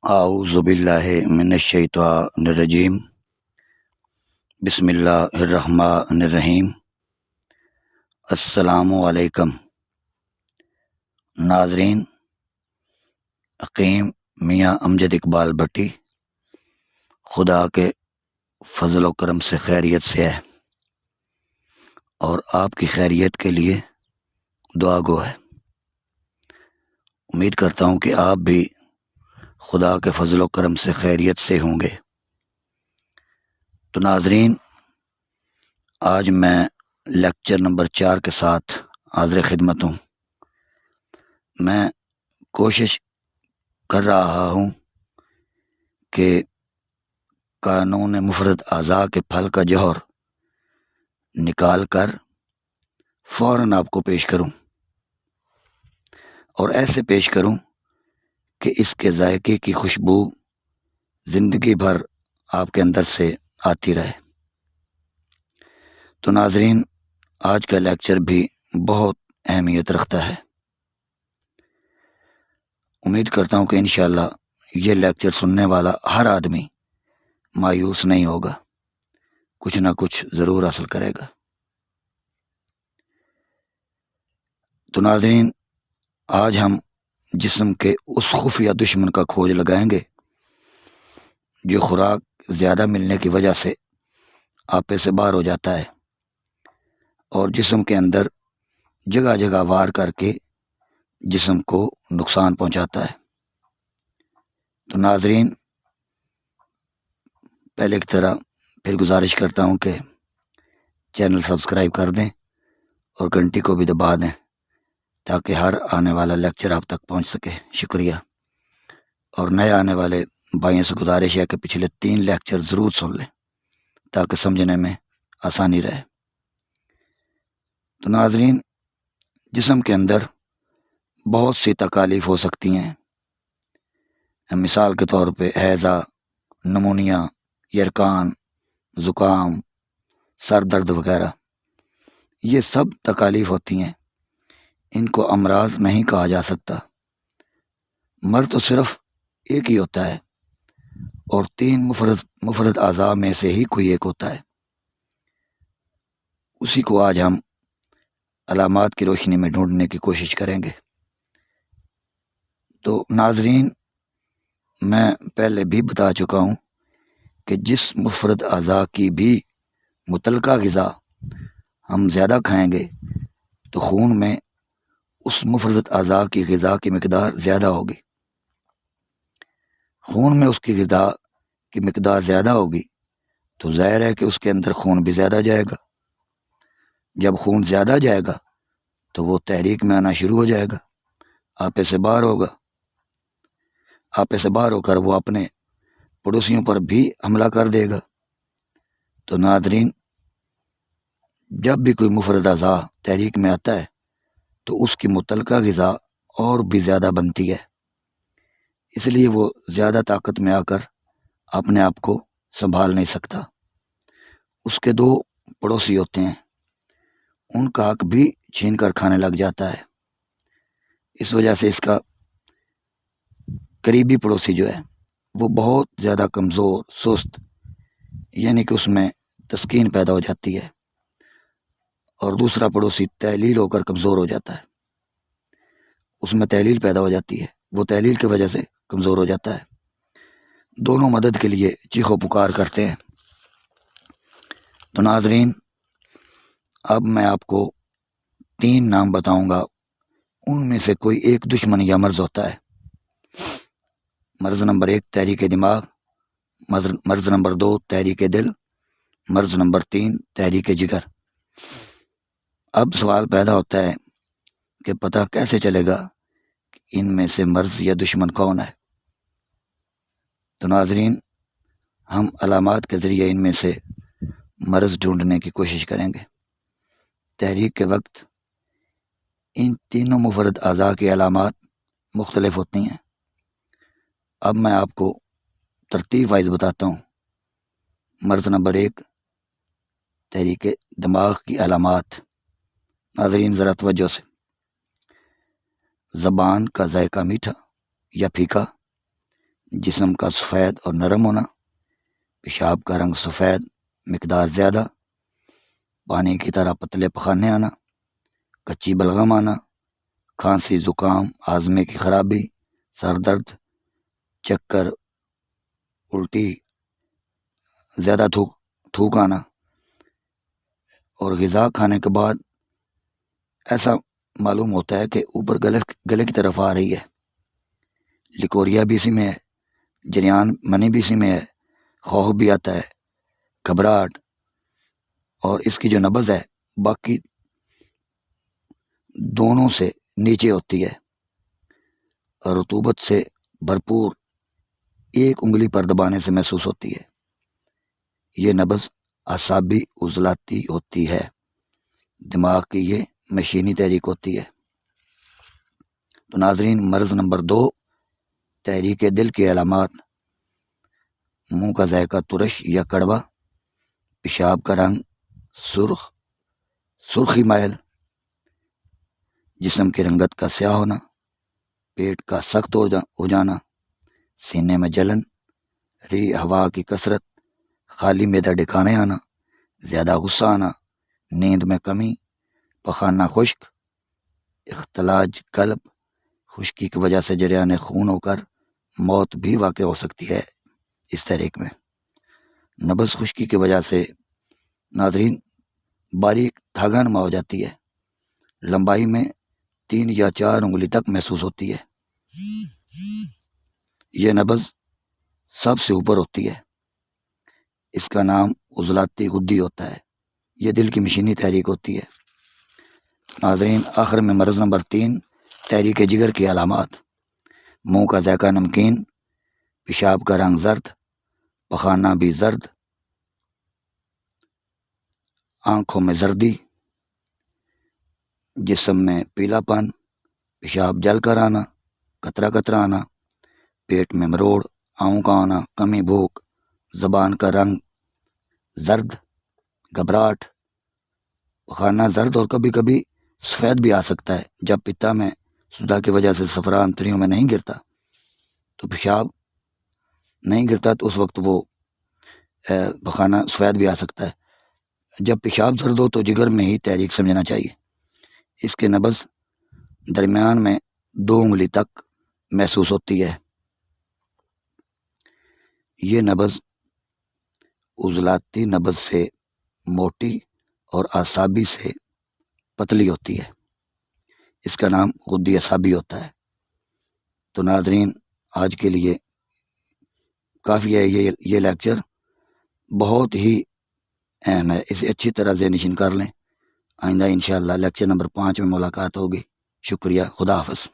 اعوذ باللہ من الشیطان الرجیم بسم اللہ الرحمن الرحیم۔ السلام علیکم ناظرین، حکیم میاں امجد اقبال بھٹی خدا کے فضل و کرم سے خیریت سے ہے اور آپ کی خیریت کے لیے دعا گو ہے۔ امید کرتا ہوں کہ آپ بھی خدا کے فضل و کرم سے خیریت سے ہوں گے۔ تو ناظرین، آج میں لیکچر نمبر 4 کے ساتھ حاضر خدمت ہوں۔ میں کوشش کر رہا ہوں کہ قانون مفرد اعضاء کے پھل کا جوہر نکال کر فوراً آپ کو پیش کروں، اور ایسے پیش کروں کہ اس کے ذائقے کی خوشبو زندگی بھر آپ کے اندر سے آتی رہے۔ تو ناظرین، آج کا لیکچر بھی بہت اہمیت رکھتا ہے۔ امید کرتا ہوں کہ انشاءاللہ یہ لیکچر سننے والا ہر آدمی مایوس نہیں ہوگا، کچھ نہ کچھ ضرور حاصل کرے گا۔ تو ناظرین، آج ہم جسم کے اس خفیہ دشمن کا کھوج لگائیں گے جو خوراک زیادہ ملنے کی وجہ سے آپے سے باہر ہو جاتا ہے اور جسم کے اندر جگہ جگہ وار کر کے جسم کو نقصان پہنچاتا ہے۔ تو ناظرین، پہلے کی طرح پھر گزارش کرتا ہوں کہ چینل سبسکرائب کر دیں اور گھنٹی کو بھی دبا دیں تاکہ ہر آنے والا لیکچر آپ تک پہنچ سکے۔ شکریہ۔ اور نئے آنے والے بھائیوں سے گزارش ہے کہ پچھلے 3 لیکچر ضرور سن لیں تاکہ سمجھنے میں آسانی رہے۔ تو ناظرین، جسم کے اندر بہت سی تکالیف ہو سکتی ہیں۔ مثال کے طور پہ ہیضہ، نمونیا، یرکان، زکام، سر درد وغیرہ، یہ سب تکالیف ہوتی ہیں۔ ان کو امراض نہیں کہا جا سکتا۔ مرض تو صرف ایک ہی ہوتا ہے اور 3 مفرد اعضاء میں سے ہی کوئی ایک ہوتا ہے۔ اسی کو آج ہم علامات کی روشنی میں ڈھونڈنے کی کوشش کریں گے۔ تو ناظرین، میں پہلے بھی بتا چکا ہوں کہ جس مفرد اعضاء کی بھی متعلقہ غذا ہم زیادہ کھائیں گے تو خون میں اس مفرد اعضاء کی غذا کی مقدار زیادہ ہوگی۔ خون میں اس کی غذا کی مقدار زیادہ ہوگی تو ظاہر ہے کہ اس کے اندر خون بھی زیادہ جائے گا۔ جب خون زیادہ جائے گا تو وہ تحریک میں آنا شروع ہو جائے گا، آپے سے باہر ہوگا۔ آپے سے باہر ہو کر وہ اپنے پڑوسیوں پر بھی حملہ کر دے گا۔ تو ناظرین، جب بھی کوئی مفرد اعضاء تحریک میں آتا ہے تو اس کی متعلقہ غذا اور بھی زیادہ بنتی ہے، اس لیے وہ زیادہ طاقت میں آ کر اپنے آپ کو سنبھال نہیں سکتا۔ اس کے 2 پڑوسی ہوتے ہیں، ان کا حق بھی چھین کر کھانے لگ جاتا ہے۔ اس وجہ سے اس کا قریبی پڑوسی جو ہے وہ بہت زیادہ کمزور، سست، یعنی کہ اس میں تسکین پیدا ہو جاتی ہے، اور دوسرا پڑوسی تحلیل ہو کر کمزور ہو جاتا ہے۔ اس میں تحلیل پیدا ہو جاتی ہے، وہ تحلیل کی وجہ سے کمزور ہو جاتا ہے۔ دونوں مدد کے لیے چیخو پکار کرتے ہیں۔ تو ناظرین، اب میں آپ کو 3 نام بتاؤں گا، ان میں سے کوئی ایک دشمن یا مرض ہوتا ہے۔ مرض نمبر 1 تحریک دماغ، مرض نمبر 2 تحریک دل، مرض نمبر 3 تحریک جگر۔ اب سوال پیدا ہوتا ہے کہ پتہ کیسے چلے گا کہ ان میں سے مرض یا دشمن کون ہے؟ تو ناظرین، ہم علامات کے ذریعے ان میں سے مرض ڈھونڈنے کی کوشش کریں گے۔ تحریک کے وقت ان تینوں مفرد اعضاء کی علامات مختلف ہوتی ہیں۔ اب میں آپ کو ترتیب وائز بتاتا ہوں۔ مرض نمبر 1 تحریک دماغ کی علامات۔ ناظرین ذرا توجہ سے، زبان کا ذائقہ میٹھا یا پھیکا، جسم کا سفید اور نرم ہونا، پیشاب کا رنگ سفید مقدار زیادہ، پانی کی طرح پتلے پخانے آنا، کچی بلغم آنا، کھانسی زکام ہاضمے کی خرابی، سر درد، چکر، الٹی، زیادہ تھوک آنا، اور غذا کھانے کے بعد ایسا معلوم ہوتا ہے کہ اوپر گلے کی طرف آ رہی ہے، لیکوریا بھی اسی میں ہے، جریان منی بھی اسی میں ہے، خوف بھی آتا ہے، گھبراہٹ، اور اس کی جو نبض ہے باقی دونوں سے نیچے ہوتی ہے، اور رطوبت سے بھرپور ایک انگلی پر دبانے سے محسوس ہوتی ہے۔ یہ نبض اعصابی عضلاتی ہوتی ہے، دماغ کی یہ مشینی تحریک ہوتی ہے۔ تو ناظرین، مرض نمبر 2، تحریک دل کی علامات: منہ کا ذائقہ ترش یا کڑوا، پیشاب کا رنگ سرخی مائل، جسم کی رنگت کا سیاہ ہونا، پیٹ کا سخت ہو جانا، سینے میں جلن، ہوا کی کثرت، خالی معدہ ڈکانے آنا، زیادہ غصہ آنا، نیند میں کمی، پخانہ خشک، اختلاج قلب، خشکی کی وجہ سے جریان خون ہو کر موت بھی واقع ہو سکتی ہے۔ اس تحریک میں نبض خشکی کی وجہ سے ناظرین باریک دھاگا نما ہو جاتی ہے، لمبائی میں 3 یا 4 انگلی تک محسوس ہوتی ہے۔ یہ نبض سب سے اوپر ہوتی ہے، اس کا نام عضلاتی غدی ہوتا ہے، یہ دل کی مشینی تحریک ہوتی ہے۔ ناظرین، آخر میں مرض نمبر 3، تحریک جگر کی علامات: منہ کا ذائقہ نمکین، پیشاب کا رنگ زرد، پخانہ بھی زرد، آنکھوں میں زردی، جسم میں پیلا پن، پیشاب جل کر آنا، قطرہ قطرہ آنا، پیٹ میں مروڑ، آؤں کا آنا، کمی بھوک، زبان کا رنگ زرد، گھبراہٹ، پخانہ زرد اور کبھی کبھی سفید بھی آ سکتا ہے۔ جب پتا میں سوڈا کی وجہ سے صفرا انتڑیوں میں نہیں گرتا تو پیشاب نہیں گرتا تو اس وقت وہ پخانہ سفید بھی آ سکتا ہے۔ جب پیشاب زرد ہو تو جگر میں ہی تحریک سمجھنا چاہیے۔ اس کے نبض درمیان میں 2 انگلی تک محسوس ہوتی ہے۔ یہ نبض عضلاتی نبض سے موٹی اور اعصابی سے پتلی ہوتی ہے، اس کا نام غدی اعصابی ہوتا ہے۔ تو ناظرین، آج کے لیے کافی ہے، یہ لیکچر بہت ہی اہم ہے، اسے اچھی طرح ذہن نشین کر لیں۔ آئندہ انشاءاللہ لیکچر نمبر 5 میں ملاقات ہوگی۔ شکریہ، خدا حافظ۔